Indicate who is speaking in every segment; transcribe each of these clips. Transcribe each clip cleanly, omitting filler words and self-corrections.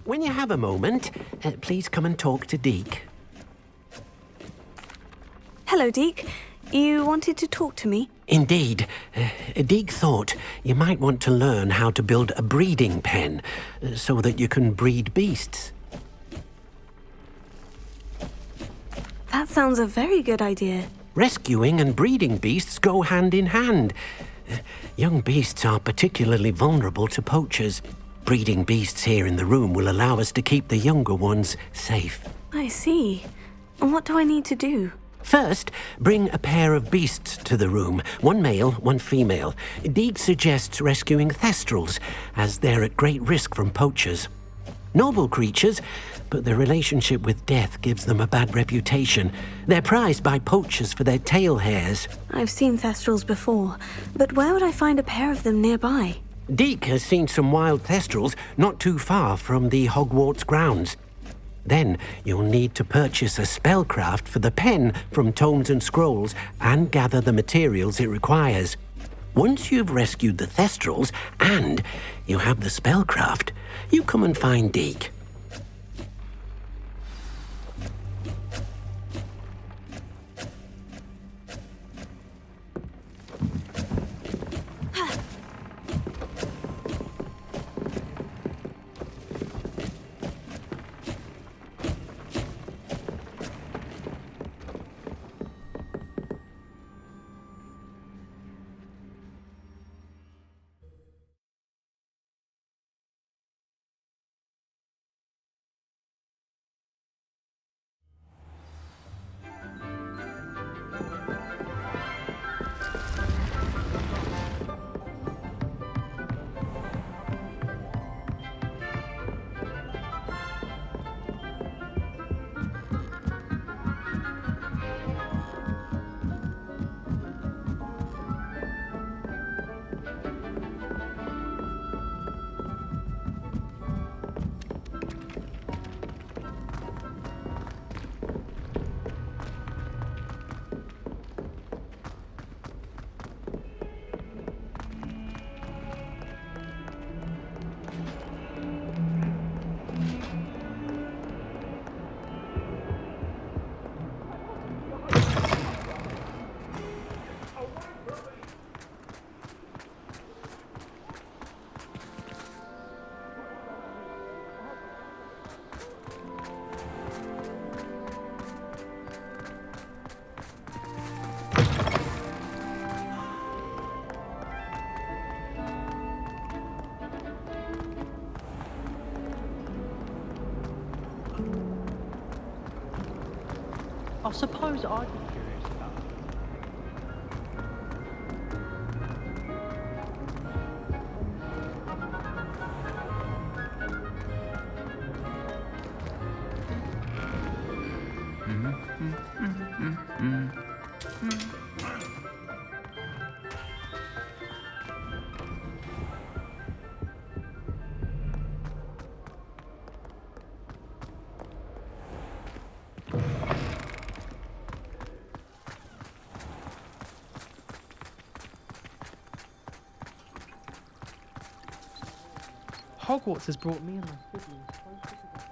Speaker 1: When you have a moment, please come and talk to Deke.
Speaker 2: Hello, Deke. You wanted to talk to me?
Speaker 1: Indeed. Deke thought you might want to learn how to build a breeding pen so that you can breed beasts.
Speaker 2: That sounds a very good idea.
Speaker 1: Rescuing and breeding beasts go hand in hand. Young beasts are particularly vulnerable to poachers. Breeding beasts here in the room will allow us to keep the younger ones safe.
Speaker 2: I see. And what do I need to do?
Speaker 1: First, bring a pair of beasts to the room. One male, one female. Deke suggests rescuing thestrals, as they're at great risk from poachers. Noble creatures, but their relationship with death gives them a bad reputation. They're prized by poachers for their tail hairs.
Speaker 2: I've seen thestrals before, but where would I find a pair of them nearby?
Speaker 1: Deke has seen some wild thestrals not too far from the Hogwarts grounds. Then you'll need to purchase a spellcraft for the pen from Tomes and Scrolls and gather the materials it requires. Once you've rescued the thestrals and you have the spellcraft, you come and find Deke.
Speaker 3: I suppose I'd be curious about Hogwarts has brought me and my siblings closer together.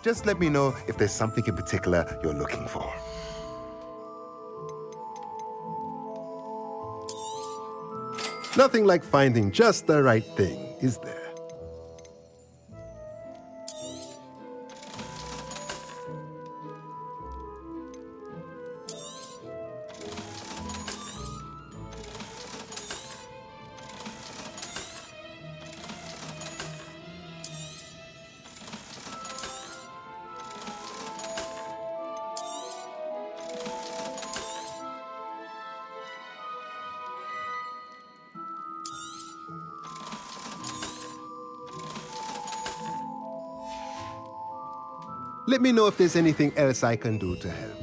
Speaker 4: Just let me know if there's something in particular you're looking for. Nothing like finding just the right thing, is there? Let me know if there's anything else I can do to help.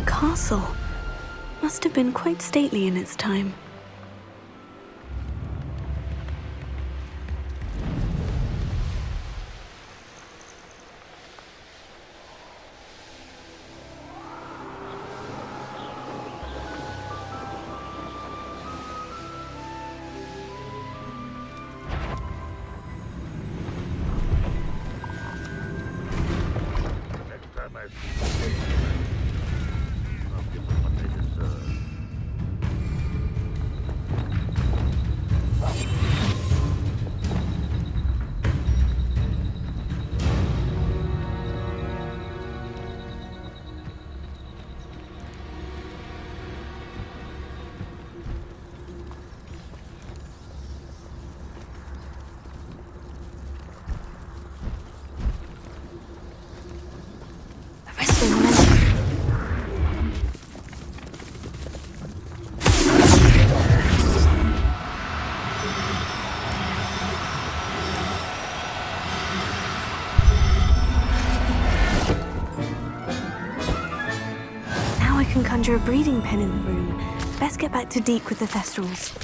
Speaker 2: Castle. Must have been quite stately in its time. Can conjure a breeding pen in the room. Best get back to Deke with the Thestrals.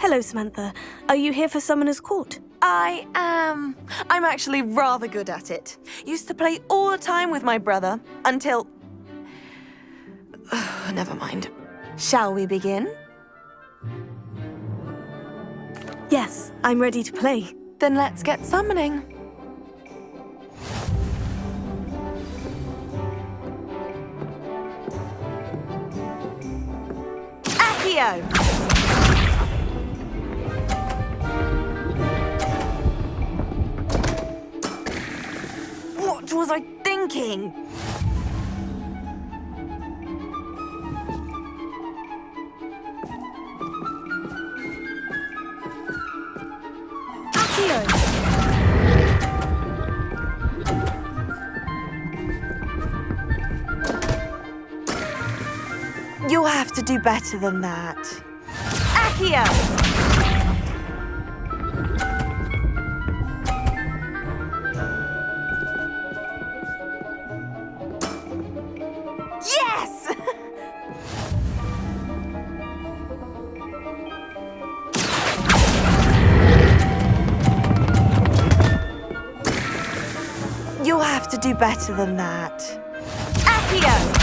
Speaker 2: Hello, Samantha. Are you here for Summoner's Court?
Speaker 5: I am. I'm actually rather good at it. Used to play all the time with my brother until... Never mind. Shall we begin?
Speaker 2: Yes, I'm ready to play.
Speaker 5: Then let's get summoning. Accio! What was I thinking?
Speaker 2: Accio!
Speaker 5: You'll have to do better than that. Accio! Yes! You'll have to do better than that. Accio!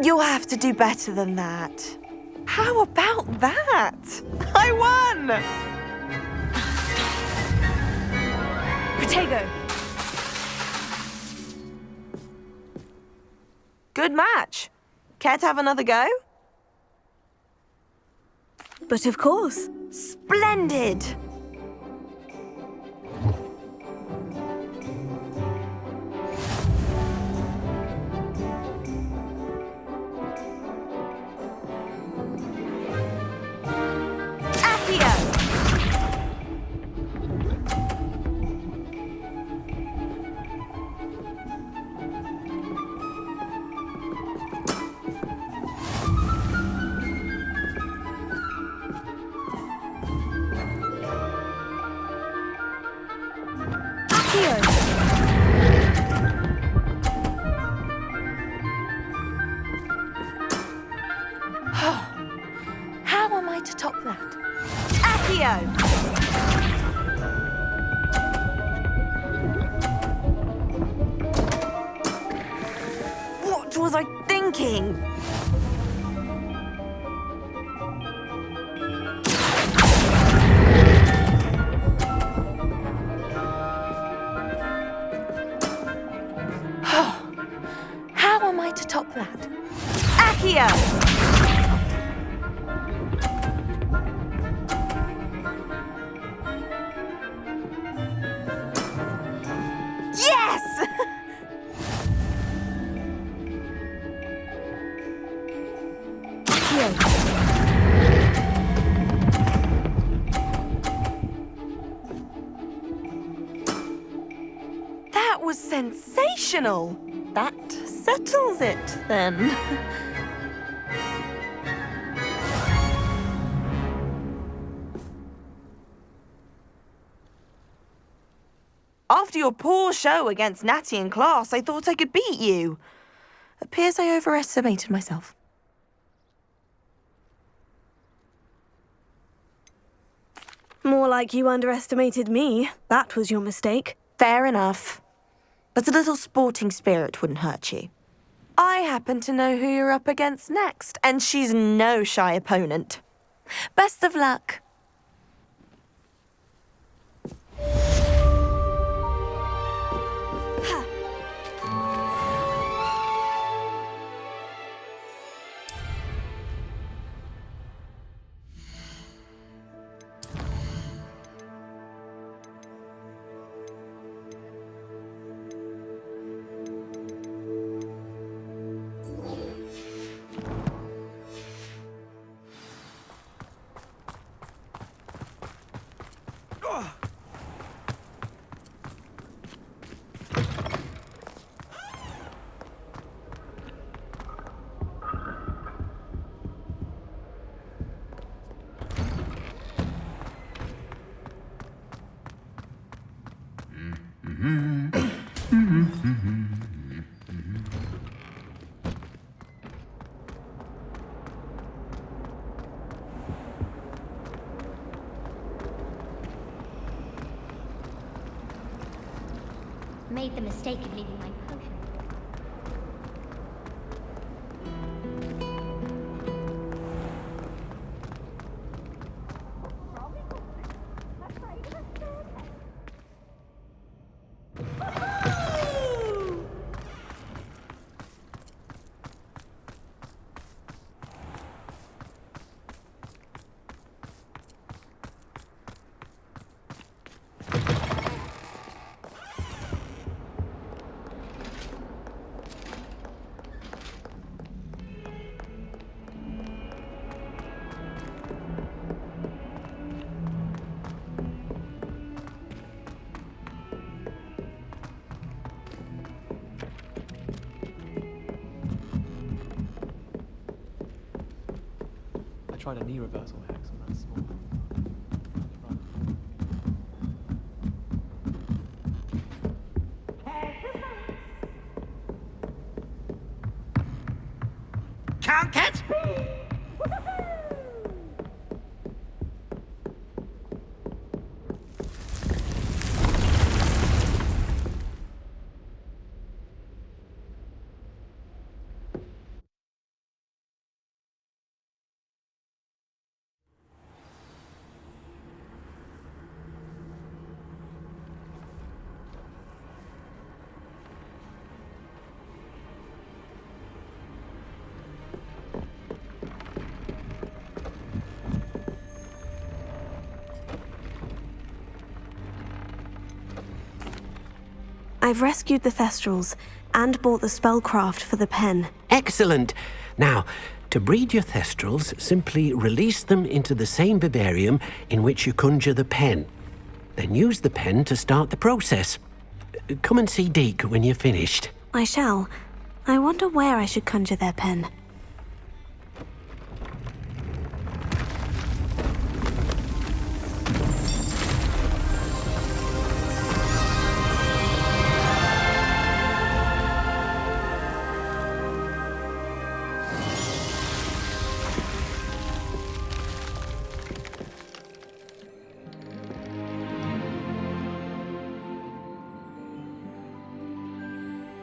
Speaker 5: You'll have to do better than that. How about that? I won!
Speaker 2: Protego!
Speaker 5: Good match. Care to have another go?
Speaker 2: But of course.
Speaker 5: Splendid! How am I to top that? Accio! What was I thinking? How am I to top that? Accio! Yes! That was sensational. That settles it, then. After your poor show against Natty in class, I thought I could beat you. Appears I overestimated myself.
Speaker 2: More like you underestimated me. That was your mistake.
Speaker 5: Fair enough. But a little sporting spirit wouldn't hurt you. I happen to know who you're up against next, and she's no shy opponent. Best of luck.
Speaker 6: made the mistake of leaving my potion.
Speaker 3: I tried a knee reversal hex on that small.
Speaker 1: Can't catch me!
Speaker 2: I've rescued the Thestrals and bought the spellcraft for the pen.
Speaker 1: Excellent! Now, to breed your Thestrals, simply release them into the same vivarium in which you conjure the pen. Then use the pen to start the process. Come and see Deke when you're finished.
Speaker 2: I shall. I wonder where I should conjure their pen.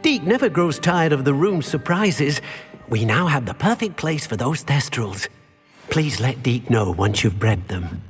Speaker 1: Deke never grows tired of the room's surprises. We now have the perfect place for those Thestrals. Please let Deke know once you've bred them.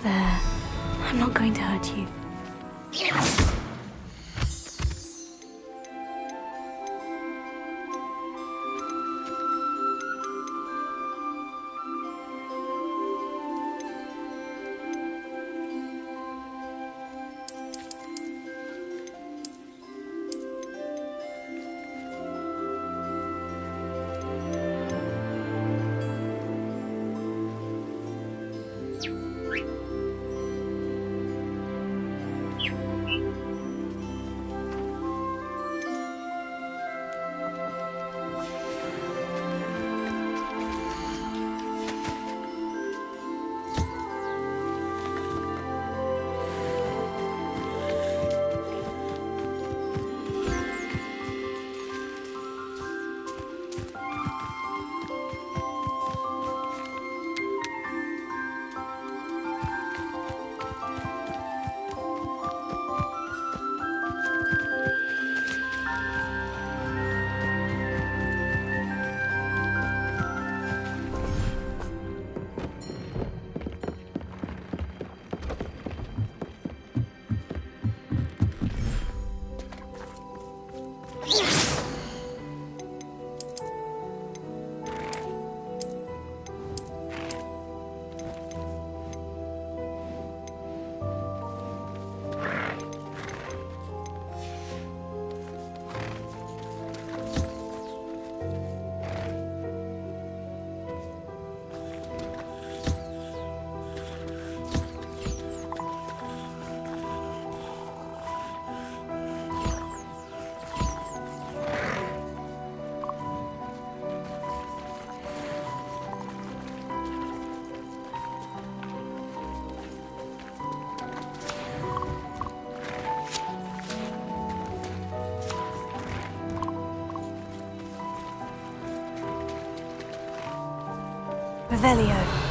Speaker 2: There. I'm not going to hurt you. Revelio.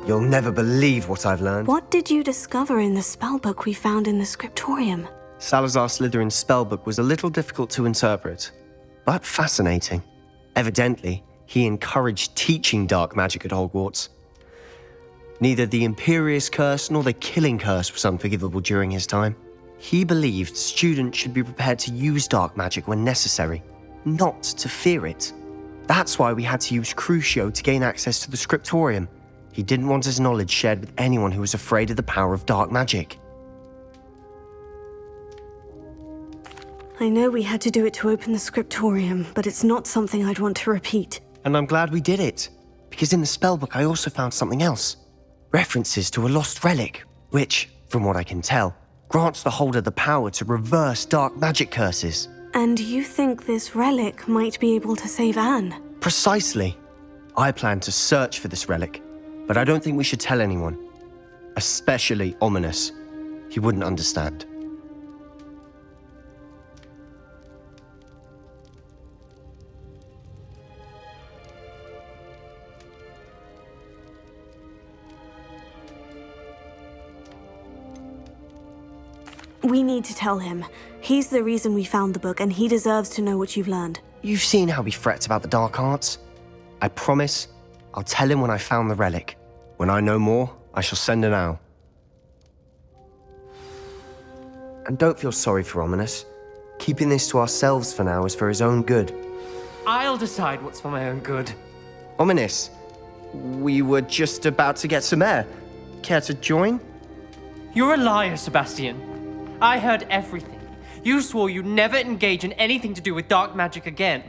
Speaker 7: You'll never believe what I've learned.
Speaker 2: What did you discover in the spellbook we found in the scriptorium?
Speaker 7: Salazar Slytherin's spellbook was a little difficult to interpret, but fascinating. Evidently, he encouraged teaching dark magic at Hogwarts. Neither the Imperious Curse nor the Killing Curse was unforgivable during his time. He believed students should be prepared to use dark magic when necessary, not to fear it. That's why we had to use Crucio to gain access to the scriptorium. He didn't want his knowledge shared with anyone who was afraid of the power of dark magic.
Speaker 2: I know we had to do it to open the scriptorium, but it's not something I'd want to repeat.
Speaker 7: And I'm glad we did it, because in the spellbook I also found something else. References to a lost relic, which, from what I can tell, grants the holder the power to reverse dark magic curses.
Speaker 2: And you think this relic might be able to save Anne?
Speaker 7: Precisely. I plan to search for this relic, but I don't think we should tell anyone. Especially Ominous. He wouldn't understand.
Speaker 2: We need to tell him. He's the reason we found the book, and he deserves to know what you've learned.
Speaker 7: You've seen how he frets about the dark arts. I promise I'll tell him when I found the relic. When I know more, I shall send an owl. And don't feel sorry for Ominous. Keeping this to ourselves for now is for his own good.
Speaker 3: I'll decide what's for my own good.
Speaker 7: Ominous, we were just about to get some air. Care to join?
Speaker 3: You're a liar, Sebastian. I heard everything. You swore you'd never engage in anything to do with dark magic again.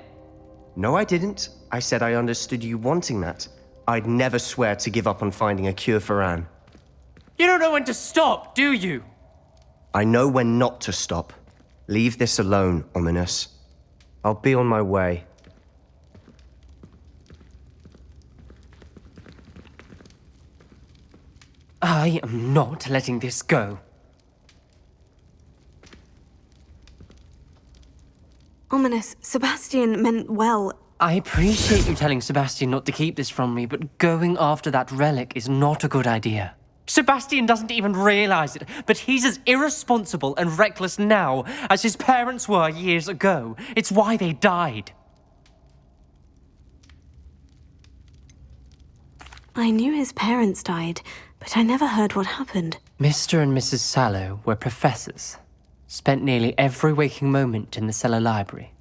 Speaker 7: No, I didn't. I said I understood you wanting that. I'd never swear to give up on finding a cure for Anne.
Speaker 3: You don't know when to stop, do you?
Speaker 7: I know when not to stop. Leave this alone, Ominous. I'll be on my way.
Speaker 3: I am not letting this go.
Speaker 2: Ominous, Sebastian meant well.
Speaker 3: I appreciate you telling Sebastian not to keep this from me, but going after that relic is not a good idea. Sebastian doesn't even realize it, but he's as irresponsible and reckless now as his parents were years ago. It's why they died.
Speaker 2: I knew his parents died, but I never heard what happened.
Speaker 3: Mr. and Mrs. Sallow were professors. Spent nearly every waking moment in the cellar library.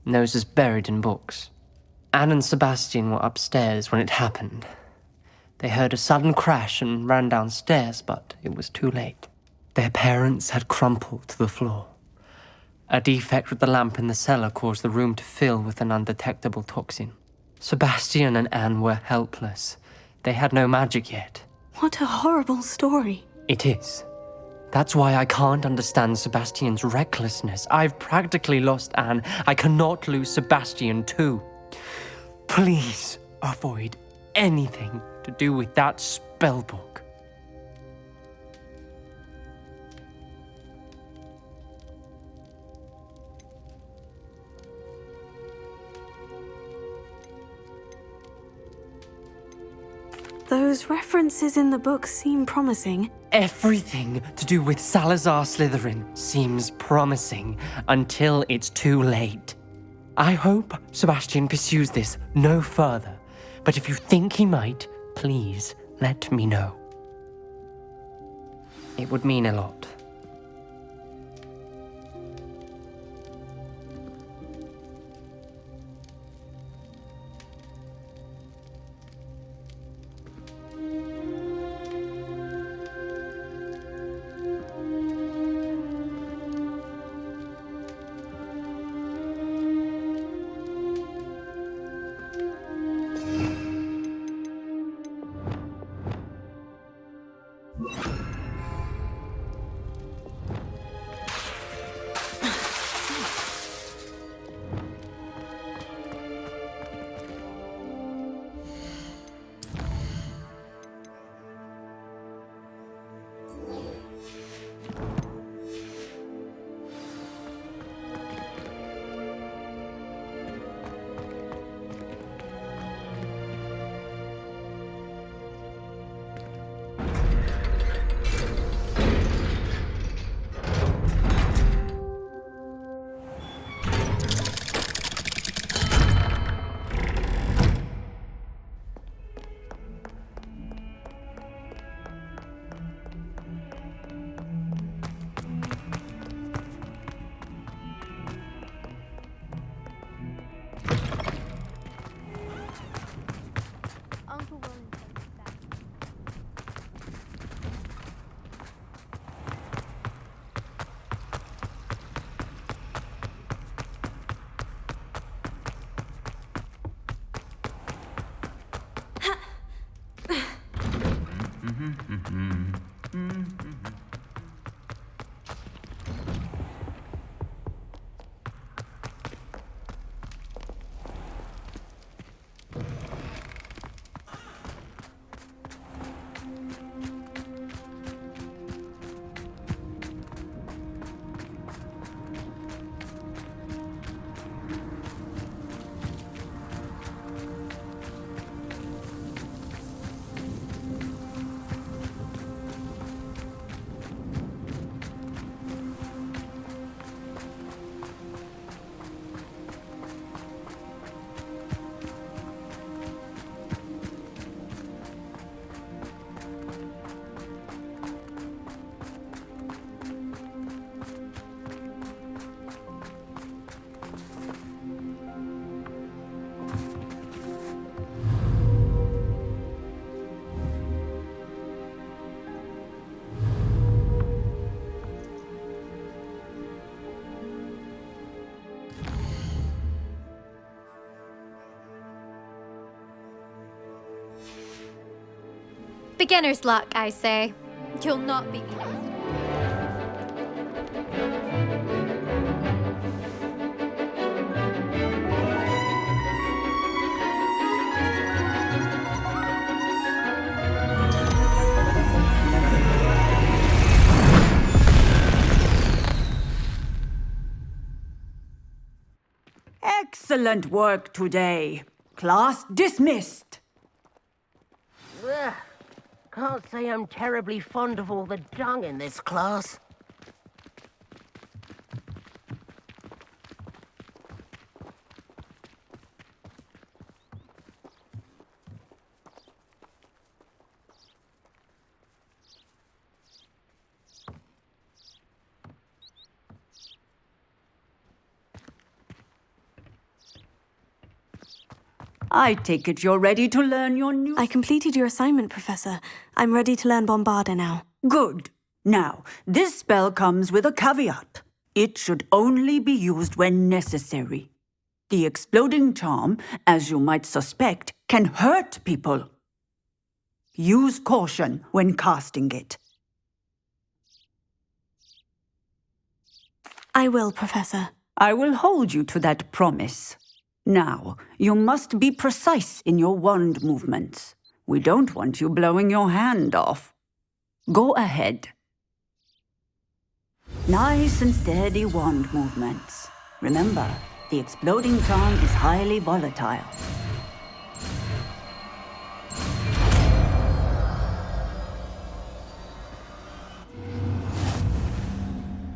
Speaker 3: Noses buried in books. Anne and Sebastian were upstairs when it happened. They heard a sudden crash and ran downstairs, but it was too late. Their parents had crumpled to the floor. A defect with the lamp in the cellar caused the room to fill with an undetectable toxin. Sebastian and Anne were helpless. They had no magic yet.
Speaker 2: What a horrible story.
Speaker 3: It is. That's why I can't understand Sebastian's recklessness. I've practically lost Anne. I cannot lose Sebastian too. Please avoid anything to do with that spellbook.
Speaker 2: Those references in the book seem promising.
Speaker 3: Everything to do with Salazar Slytherin seems promising until it's too late. I hope Sebastian pursues this no further, but if you think he might, please let me know. It would mean a lot.
Speaker 6: Beginner's luck, I say. You'll not beat me next.
Speaker 8: Excellent work today. Class dismissed.
Speaker 9: Ugh. Can't say I'm terribly fond of all the dung in this class.
Speaker 8: I take it you're ready to learn your new...
Speaker 2: I completed your assignment, Professor. I'm ready to learn Bombarda now.
Speaker 8: Good. Now, this spell comes with a caveat. It should only be used when necessary. The exploding charm, as you might suspect, can hurt people. Use caution when casting it.
Speaker 2: I will, Professor.
Speaker 8: I will hold you to that promise. Now, you must be precise in your wand movements. We don't want you blowing your hand off. Go ahead. Nice and steady wand movements. Remember, the exploding charm is highly volatile.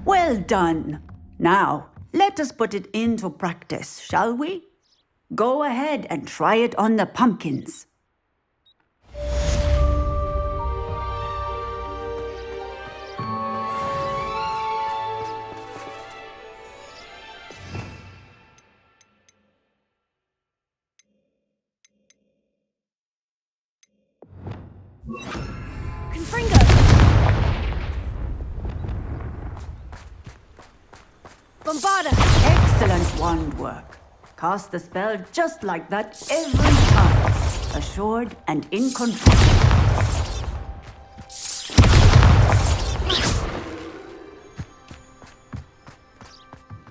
Speaker 8: Well done. Now, let us put it into practice, shall we? Go ahead and try it on the pumpkins.
Speaker 2: Confringo! Bombarda!
Speaker 8: Excellent wand work. Cast the spell just like that every time. Assured and in control.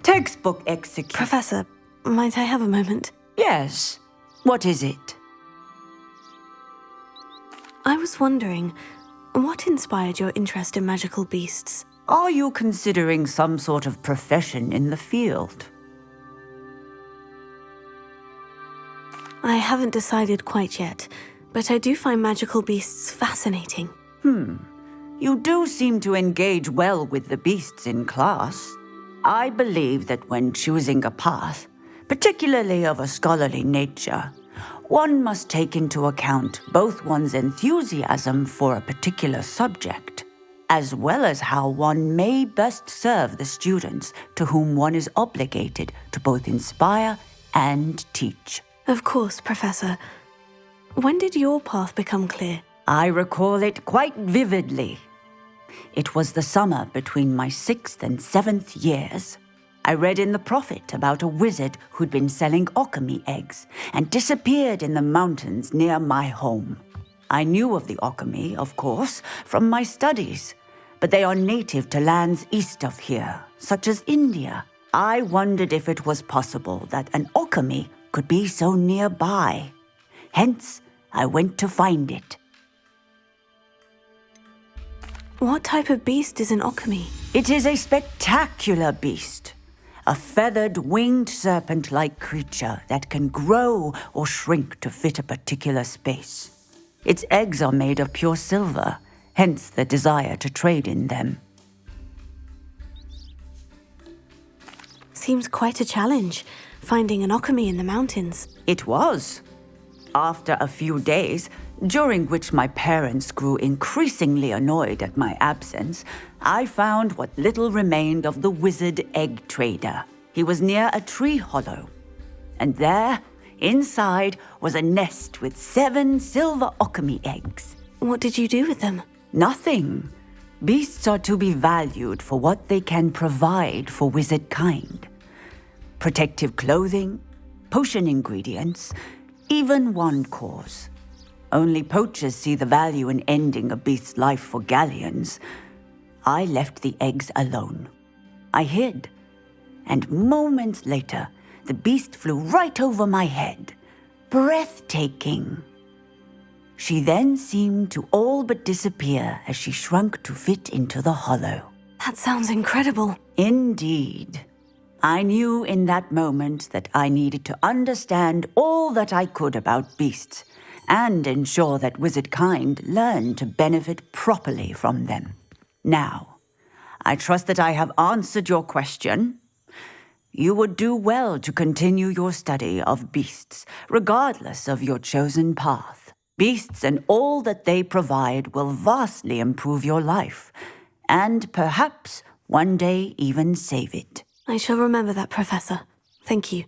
Speaker 8: Textbook execute.
Speaker 2: Professor, might I have a moment?
Speaker 8: Yes. What is it?
Speaker 2: I was wondering, what inspired your interest in magical beasts?
Speaker 8: Are you considering some sort of profession in the field?
Speaker 2: I haven't decided quite yet, but I do find magical beasts fascinating.
Speaker 8: You do seem to engage well with the beasts in class. I believe that when choosing a path, particularly of a scholarly nature, one must take into account both one's enthusiasm for a particular subject, as well as how one may best serve the students to whom one is obligated to both inspire and teach.
Speaker 2: Of course, Professor. When did your path become clear?
Speaker 8: I recall it quite vividly. It was the summer between my 6th and 7th years. I read in the Prophet about a wizard who'd been selling alchemy eggs and disappeared in the mountains near my home. I knew of the alchemy, of course, from my studies, but they are native to lands east of here, such as India. I wondered if it was possible that an alchemy could be so nearby. Hence, I went to find it.
Speaker 2: What type of beast is an alchemy?
Speaker 8: It is a spectacular beast. A feathered, winged serpent-like creature that can grow or shrink to fit a particular space. Its eggs are made of pure silver, hence the desire to trade in them.
Speaker 2: Seems quite a challenge, finding an alchemy in the mountains.
Speaker 8: It was. After a few days, during which my parents grew increasingly annoyed at my absence, I found what little remained of the wizard egg trader. He was near a tree hollow, and there, inside, was a nest with 7 silver alchemy eggs.
Speaker 2: What did you do with them?
Speaker 8: Nothing. Beasts are to be valued for what they can provide for wizard kind. Protective clothing, potion ingredients, even wand cores. Only poachers see the value in ending a beast's life for galleons. I left the eggs alone. I hid, and moments later, the beast flew right over my head. Breathtaking. She then seemed to all but disappear as she shrunk to fit into the hollow.
Speaker 2: That sounds incredible.
Speaker 8: Indeed. I knew in that moment that I needed to understand all that I could about beasts and ensure that wizard kind learned to benefit properly from them. Now, I trust that I have answered your question. You would do well to continue your study of beasts, regardless of your chosen path. Beasts and all that they provide will vastly improve your life, and perhaps one day even save it.
Speaker 2: I shall remember that, Professor. Thank you.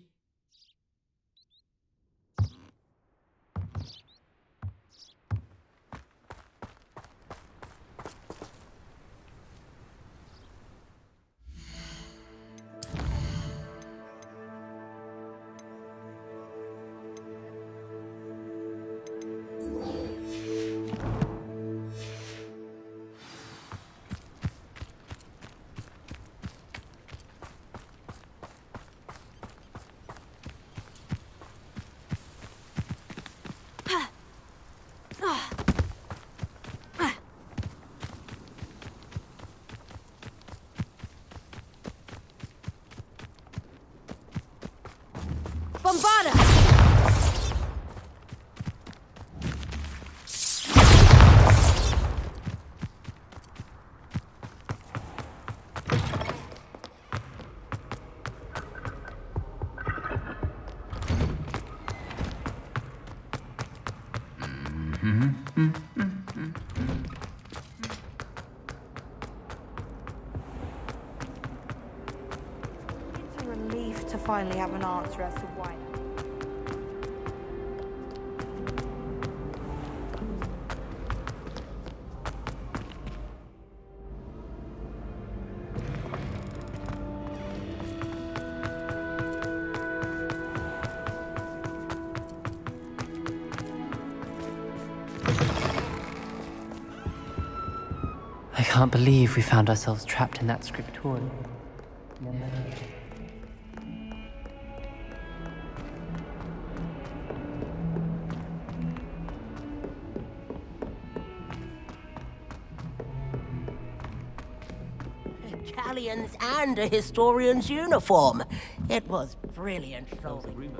Speaker 6: Bombarda!
Speaker 5: It's a relief to finally have an answer as to why.
Speaker 3: I can't believe we found ourselves trapped in that scriptorium.
Speaker 9: Galleons and a historian's uniform. It was brilliant, Foley.